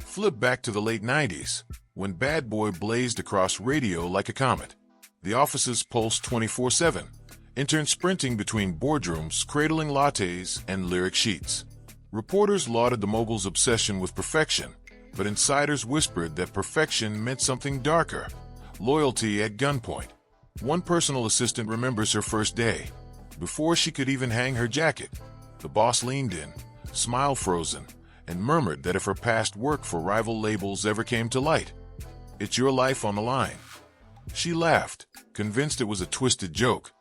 Flip back to the late 90s, when Bad Boy blazed across radio like a comet. The offices pulsed 24/7, interns sprinting between boardrooms, cradling lattes and lyric sheets. Reporters lauded the mogul's obsession with perfection, but insiders whispered that perfection meant something darker: loyalty at gunpoint. One personal assistant remembers her first day. Before she could even hang her jacket, the boss leaned in, smile frozen, and murmured that if her past work for rival labels ever came to light, "It's your life on the line." She laughed, convinced it was a twisted joke.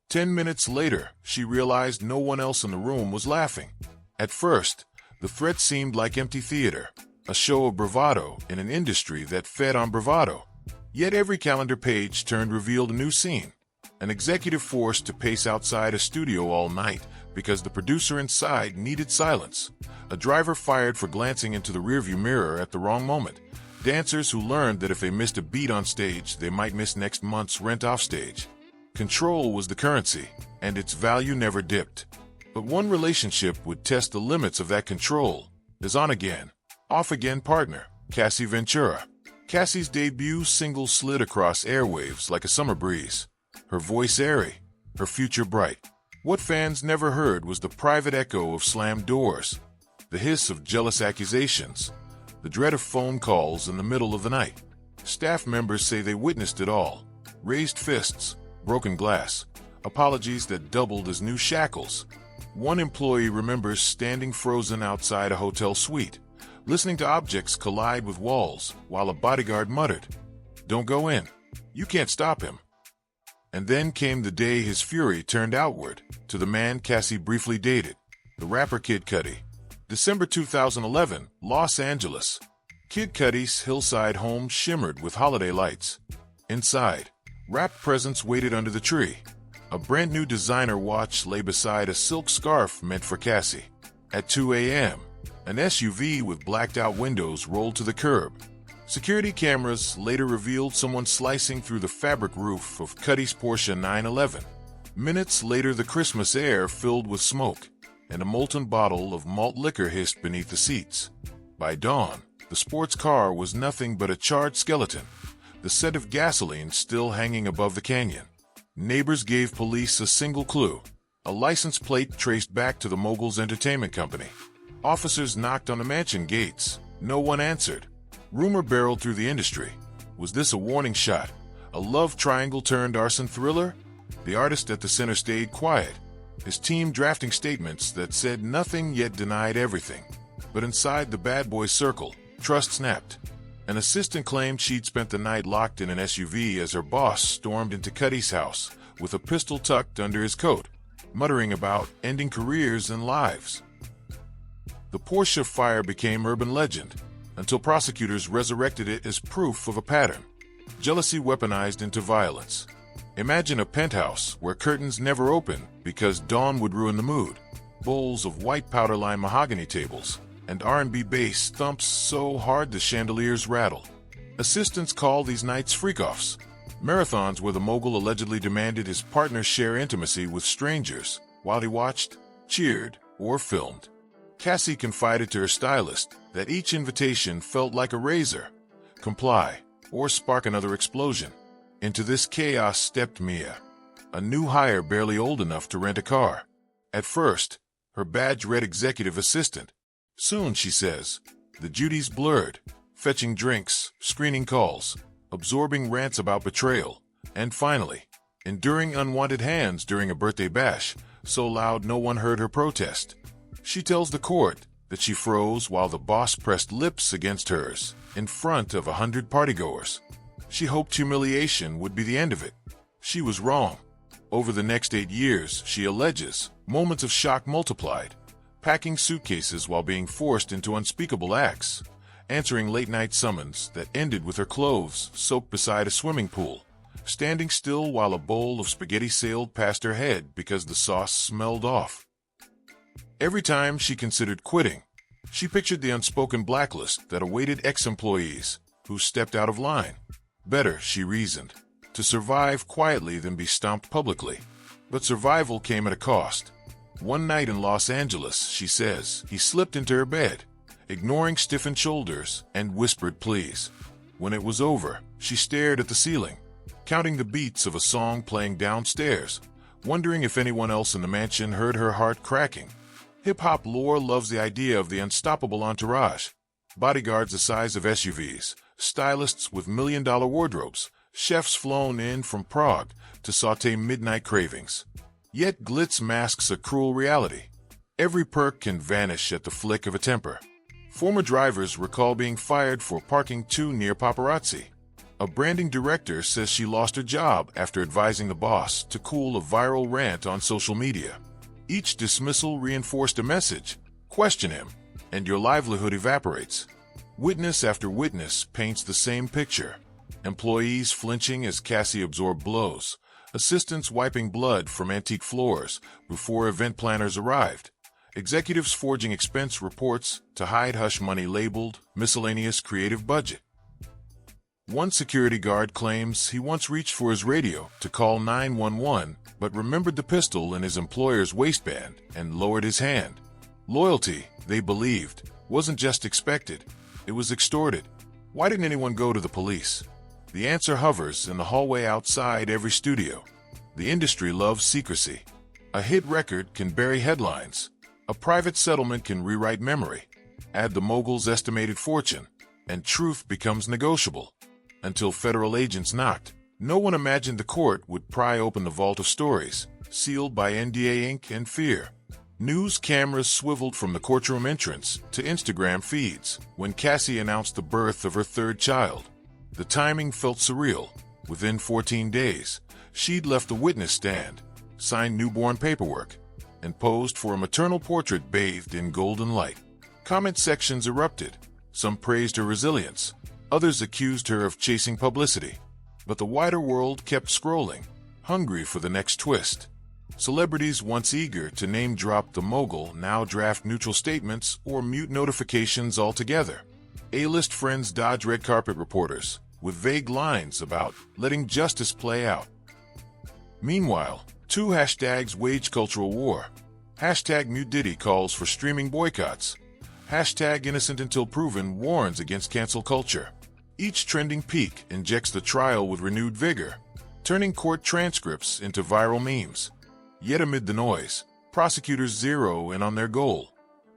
10 minutes later, she realized no one else in the room was laughing. At first, the threat seemed like empty theater, a show of bravado in an industry that fed on bravado. Yet every calendar page turned revealed a new scene: an executive forced to pace outside a studio all night because the producer inside needed silence, a driver fired for glancing into the rearview mirror at the wrong moment, dancers who learned that if they missed a beat on stage, they might miss next month's rent off stage. Control was the currency, and its value never dipped. But one relationship would test the limits of that control: his on-again, off-again partner, Cassie Ventura. Cassie's debut single slid across airwaves like a summer breeze, her voice airy, her future bright. What fans never heard was the private echo of slammed doors, the hiss of jealous accusations, the dread of phone calls in the middle of the night. Staff members say they witnessed it all: raised fists, broken glass, apologies that doubled as new shackles. One employee remembers standing frozen outside a hotel suite, listening to objects collide with walls while a bodyguard muttered, "Don't go in. You can't stop him." And then came the day his fury turned outward, to the man Cassie briefly dated, the rapper Kid Cudi. December 2011, Los Angeles. Kid Cudi's hillside home shimmered with holiday lights. Inside, wrapped presents waited under the tree. A brand new designer watch lay beside a silk scarf meant for Cassie. At 2 a.m., an SUV with blacked-out windows rolled to the curb. Security cameras later revealed someone slicing through the fabric roof of Cudi's Porsche 911. Minutes later, the Christmas air filled with smoke, and a molten bottle of malt liquor hissed beneath the seats. By dawn, the sports car was nothing but a charred skeleton, the scent of gasoline still hanging above the canyon. Neighbors gave police a single clue: a license plate traced back to the mogul's entertainment company. Officers knocked on the mansion gates. No one answered. Rumor barreled through the industry. Was this a warning shot? A love triangle turned arson thriller? The artist at the center stayed quiet, his team drafting statements that said nothing yet denied everything. But inside the bad boy circle, trust snapped. An assistant claimed she'd spent the night locked in an SUV as her boss stormed into Cudi's house with a pistol tucked under his coat, muttering about ending careers and lives. The Porsche fire became urban legend, until prosecutors resurrected it as proof of a pattern: jealousy weaponized into violence. Imagine a penthouse where curtains never open because dawn would ruin the mood, bowls of white powder-lime mahogany tables, and R&B bass thumps so hard the chandeliers rattle. Assistants call these nights freak-offs, marathons where the mogul allegedly demanded his partner share intimacy with strangers while he watched, cheered, or filmed. Cassie confided to her stylist that each invitation felt like a razor: comply or spark another explosion. Into this chaos stepped Mia, a new hire barely old enough to rent a car. At first, her badge read executive assistant. Soon, she says, the duties blurred: fetching drinks, screening calls, absorbing rants about betrayal, and finally, enduring unwanted hands during a birthday bash, so loud no one heard her protest. She tells the court that she froze while the boss pressed lips against hers in front of 100 partygoers. She hoped humiliation would be the end of it. She was wrong. Over the next 8 years, she alleges, moments of shock multiplied: packing suitcases while being forced into unspeakable acts, answering late-night summons that ended with her clothes soaked beside a swimming pool, standing still while a bowl of spaghetti sailed past her head because the sauce smelled off. Every time she considered quitting, she pictured the unspoken blacklist that awaited ex-employees who stepped out of line. Better, she reasoned, to survive quietly than be stomped publicly. But survival came at a cost. One night in Los Angeles, she says, he slipped into her bed, ignoring stiffened shoulders and whispered pleas. When it was over, she stared at the ceiling, counting the beats of a song playing downstairs, wondering if anyone else in the mansion heard her heart cracking. Hip-hop lore loves the idea of the unstoppable entourage. Bodyguards the size of SUVs, stylists with million-dollar wardrobes, chefs flown in from Prague to saute midnight cravings. Yet glitz masks a cruel reality. Every perk can vanish at the flick of a temper. Former drivers recall being fired for parking too near paparazzi. A branding director says she lost her job after advising the boss to cool a viral rant on social media. Each dismissal reinforced a message: question him, and your livelihood evaporates. Witness after witness paints the same picture. Employees flinching as Cassie absorbed blows, assistants wiping blood from antique floors before event planners arrived, executives forging expense reports to hide hush money labeled miscellaneous creative budget. One security guard claims he once reached for his radio to call 911, but remembered the pistol in his employer's waistband and lowered his hand. Loyalty, they believed, wasn't just expected, it was extorted. Why didn't anyone go to the police? The answer hovers in the hallway outside every studio. The industry loves secrecy. A hit record can bury headlines. A private settlement can rewrite memory. Add the mogul's estimated fortune, and truth becomes negotiable. Until federal agents knocked, no one imagined the court would pry open the vault of stories, sealed by NDA ink and fear. News cameras swiveled from the courtroom entrance to Instagram feeds when Cassie announced the birth of her third child. The timing felt surreal. Within 14 days, she'd left the witness stand, signed newborn paperwork, and posed for a maternal portrait bathed in golden light. Comment sections erupted. Some praised her resilience. Others accused her of chasing publicity. But the wider world kept scrolling, hungry for the next twist. Celebrities once eager to name-drop the mogul now draft neutral statements or mute notifications altogether. A-list friends dodge red carpet reporters with vague lines about letting justice play out. Meanwhile, two hashtags wage cultural war. Hashtag Mute Diddy calls for streaming boycotts. Hashtag Innocent Until Proven warns against cancel culture. Each trending peak injects the trial with renewed vigor, turning court transcripts into viral memes. Yet amid the noise, prosecutors zero in on their goal: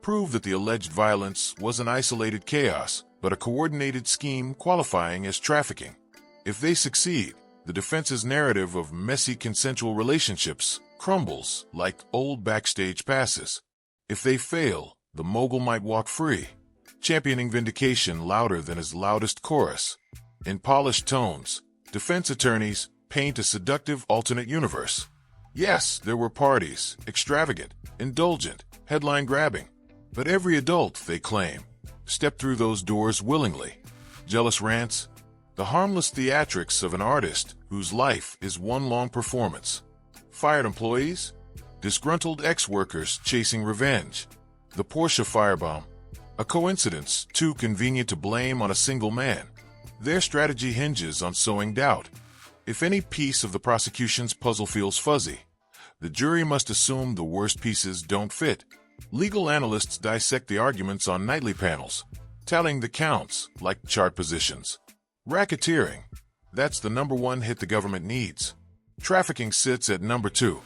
prove that the alleged violence wasn't isolated chaos, but a coordinated scheme qualifying as trafficking. If they succeed, the defense's narrative of messy consensual relationships crumbles like old backstage passes. If they fail, the mogul might walk free, championing vindication louder than his loudest chorus. In polished tones, defense attorneys paint a seductive alternate universe. Yes, there were parties, extravagant, indulgent, headline-grabbing. But every adult, they claim, stepped through those doors willingly. Jealous rants, the harmless theatrics of an artist whose life is one long performance. Fired employees, disgruntled ex-workers chasing revenge. The Porsche firebomb, a coincidence too convenient to blame on a single man. Their strategy hinges on sowing doubt. If any piece of the prosecution's puzzle feels fuzzy, the jury must assume the worst pieces don't fit. Legal analysts dissect the arguments on nightly panels, tallying the counts like chart positions. Racketeering, that's the number one hit the government needs. Trafficking sits at number 2.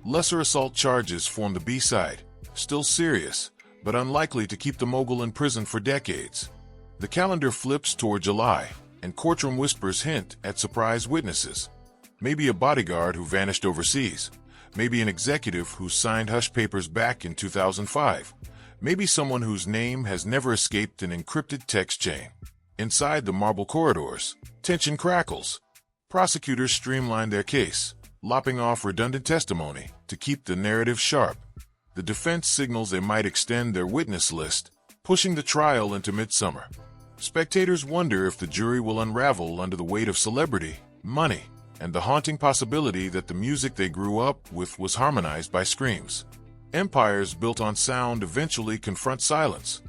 Lesser assault charges form the B-side, still serious, but unlikely to keep the mogul in prison for decades. The calendar flips toward July, and courtroom whispers hint at surprise witnesses. Maybe a bodyguard who vanished overseas. Maybe an executive who signed hush papers back in 2005. Maybe someone whose name has never escaped an encrypted text chain. Inside the marble corridors, tension crackles. Prosecutors streamline their case, lopping off redundant testimony to keep the narrative sharp. The defense signals they might extend their witness list, pushing the trial into midsummer. Spectators wonder if the jury will unravel under the weight of celebrity, money, and the haunting possibility that the music they grew up with was harmonized by screams. Empires built on sound eventually confront silence.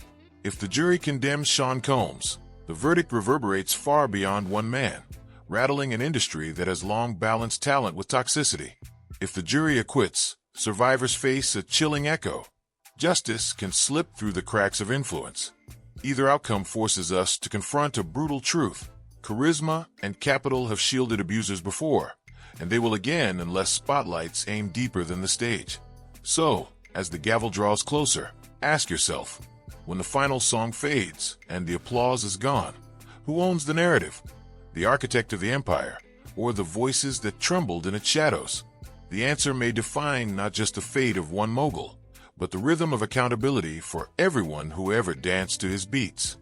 If the jury condemns Sean Combs, the verdict reverberates far beyond one man, rattling an industry that has long balanced talent with toxicity. If the jury acquits, survivors face a chilling echo. Justice can slip through the cracks of influence. Either outcome forces us to confront a brutal truth. Charisma and capital have shielded abusers before, and they will again unless spotlights aim deeper than the stage. So, as the gavel draws closer, ask yourself, when the final song fades and the applause is gone, who owns the narrative? The architect of the empire, or the voices that trembled in its shadows? The answer may define not just the fate of one mogul, but the rhythm of accountability for everyone who ever danced to his beats.